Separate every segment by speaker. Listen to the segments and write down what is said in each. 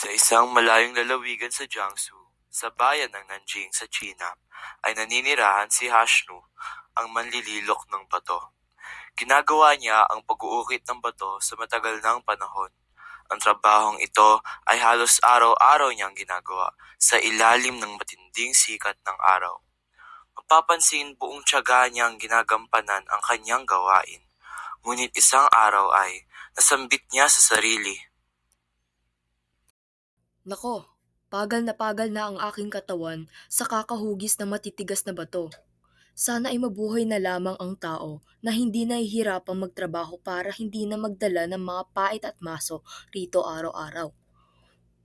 Speaker 1: Sa isang malayong lalawigan sa Jiangsu, sa bayan ng Nanjing sa China, ay naninirahan si Hashnu, ang manlililok ng bato. Ginagawa niya ang pag-uukit ng bato sa matagal ng panahon. Ang trabahong ito ay halos araw-araw niyang ginagawa sa ilalim ng matinding sikat ng araw. Mapapansin buong tiyaga niyang ginagampanan ang kanyang gawain. Ngunit isang araw ay nasambit niya sa sarili.
Speaker 2: Nako, pagal na ang aking katawan sa kakahugis ng matitigas na bato. Sana ay mabuhay na lamang ang tao na hindi nahihirapang magtrabaho para hindi na magdala ng mga pait at maso rito araw-araw.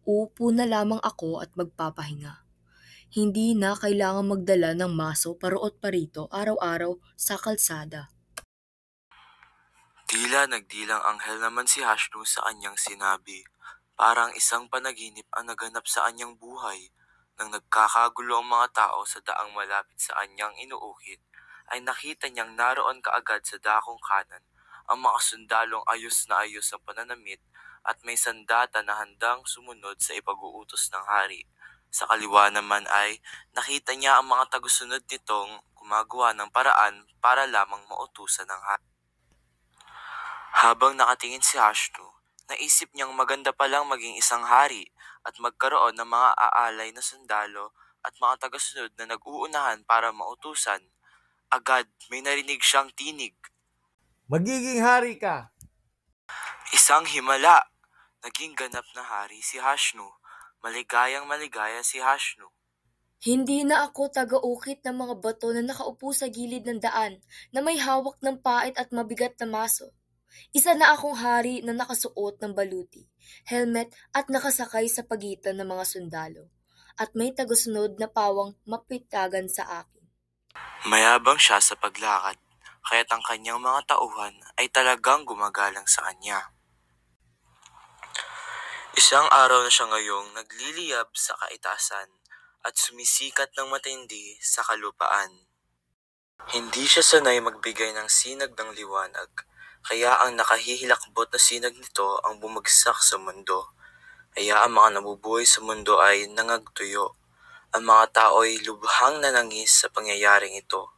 Speaker 2: Uupo na lamang ako at magpapahinga. Hindi na kailangan magdala ng maso paroot pa rito araw-araw sa kalsada.
Speaker 1: Tila nagdilang anghel naman si Hashnu sa kanyang sinabi. Parang isang panaginip ang naganap sa kanyang buhay. Nang nagkakagulo ang mga tao sa daang malapit sa kanyang inuukit, ay nakita niyang naroon kaagad sa dakong kanan ang mga sundalong ayos na ayos ang pananamit at may sandata na handang sumunod sa ipag-uutos ng hari. Sa kaliwa naman ay nakita niya ang mga tagusunod nitong gumagawa ng paraan para lamang mautusan ng hari. Habang nakatingin si Hashnu, naisip niyang maganda palang maging isang hari at magkaroon ng mga aalay na sundalo at mga tagasunod na nag-uunahan para mautusan. Agad may narinig siyang tinig.
Speaker 3: Magiging hari ka!
Speaker 1: Isang himala! Naging ganap na hari si Hashnu. Maligayang maligaya si Hashnu.
Speaker 2: Hindi na ako taga-ukit ng mga bato na nakaupo sa gilid ng daan na may hawak ng pait at mabigat na maso. Isa na akong hari na nakasuot ng baluti, helmet at nakasakay sa pagitan ng mga sundalo. At may tagusunod na pawang mapitagan sa akin.
Speaker 1: Mayabang siya sa paglakad, kaya't ang kanyang mga tauhan ay talagang gumagalang sa kanya. Isang araw na siya ngayong nagliliyab sa kaitaasan at sumisikat ng matindi sa kalupaan. Hindi siya sanay magbigay ng sinag ng liwanag, kaya ang nakahihilakbot na sinag nito ang bumagsak sa mundo. Kaya ang mga nabubuhay sa mundo ay nangagtuyo. Ang mga tao ay lubhang nanangis sa pangyayaring ito.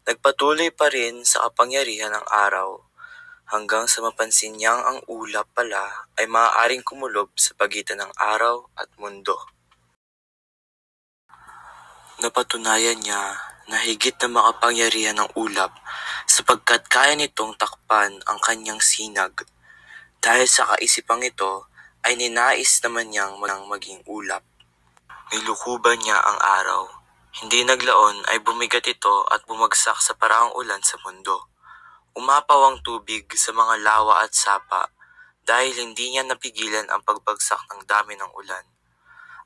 Speaker 1: Nagpatuloy pa rin sa kapangyarihan ng araw, hanggang sa mapansin niyang ang ulap pala ay maaaring kumulob sa pagitan ng araw at mundo. Napatunayan niya na higit na makapangyarihan ng ulap sapagkat kaya nitong takpan ang kanyang sinag. Dahil sa kaisipang ito ay ninais naman niyang maging ulap. Nilukuban niya ang araw. Hindi naglaon ay bumigat ito at bumagsak sa parahang ulan sa mundo. Umapaw ang tubig sa mga lawa at sapa dahil hindi niya napigilan ang pagbagsak ng dami ng ulan.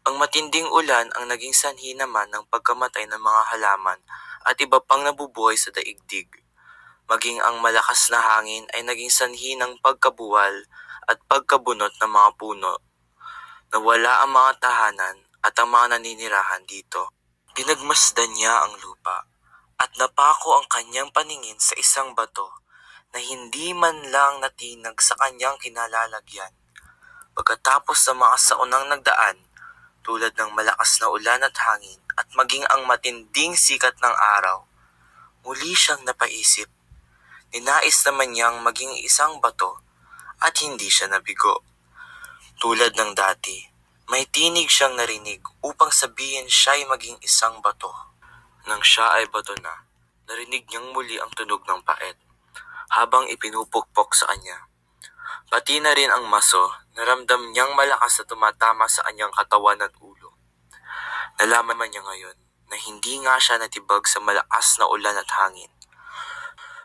Speaker 1: Ang matinding ulan ang naging sanhi naman ng pagkamatay ng mga halaman at iba pang nabubuhay sa daigdig. Maging ang malakas na hangin ay naging sanhi ng pagkabuwal at pagkabunot ng mga puno. Nawala ang mga tahanan at ang mga naninirahan dito. Pinagmasdan niya ang lupa at napako ang kanyang paningin sa isang bato na hindi man lang natinag sa kanyang kinalalagyan. Pagkatapos ng mga saunang nagdaan, tulad ng malakas na ulan at hangin at maging ang matinding sikat ng araw, muli siyang napaisip. Ninais naman niyang maging isang bato at hindi siya nabigo. Tulad ng dati, may tinig siyang narinig upang sabihin siya'y maging isang bato. Nang siya ay bato na, narinig niyang muli ang tunog ng pait habang ipinupukpok sa kanya. Pati na rin ang maso, naramdam niyang malakas na tumatama sa kanyang katawan at ulo. Nalaman niya ngayon na hindi nga siya natibag sa malakas na ulan at hangin.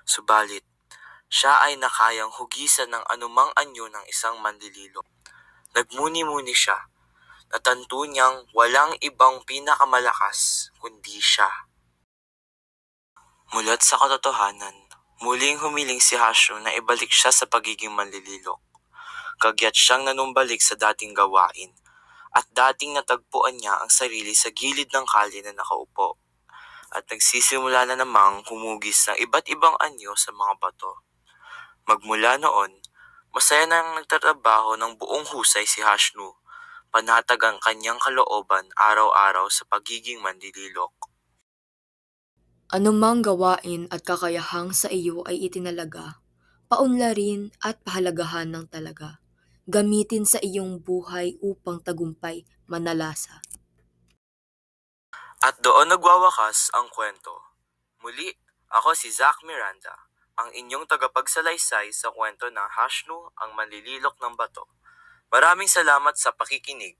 Speaker 1: Subalit, siya ay nakayang hugisan ng anumang anyo ng isang manlililo. Nagmuni-muni siya. Natanto niyang walang ibang pinakamalakas kundi siya. Mulat sa katotohanan, muling humiling si Hashnu na ibalik siya sa pagiging manlililok. Kagyat siyang nanumbalik sa dating gawain at dating natagpuan niya ang sarili sa gilid ng kalye na nakaupo at nagsisimula na namang humugis ng iba't ibang anyo sa mga bato. Magmula noon, masaya nang nagtatrabaho ng buong husay si Hashnu. panatag ang kanyang kalooban araw-araw sa pagiging manlililok.
Speaker 2: Anumang gawain at kakayahang sa iyo ay itinalaga, paunlarin at pahalagahan ng talaga. Gamitin sa iyong buhay upang tagumpay manalasa.
Speaker 1: At doon nagwawakas ang kwento. Muli, ako si Zach Miranda, ang inyong tagapagsalaysay sa kwento ng Hashnu, ang manlililok ng bato. Maraming salamat sa pakikinig.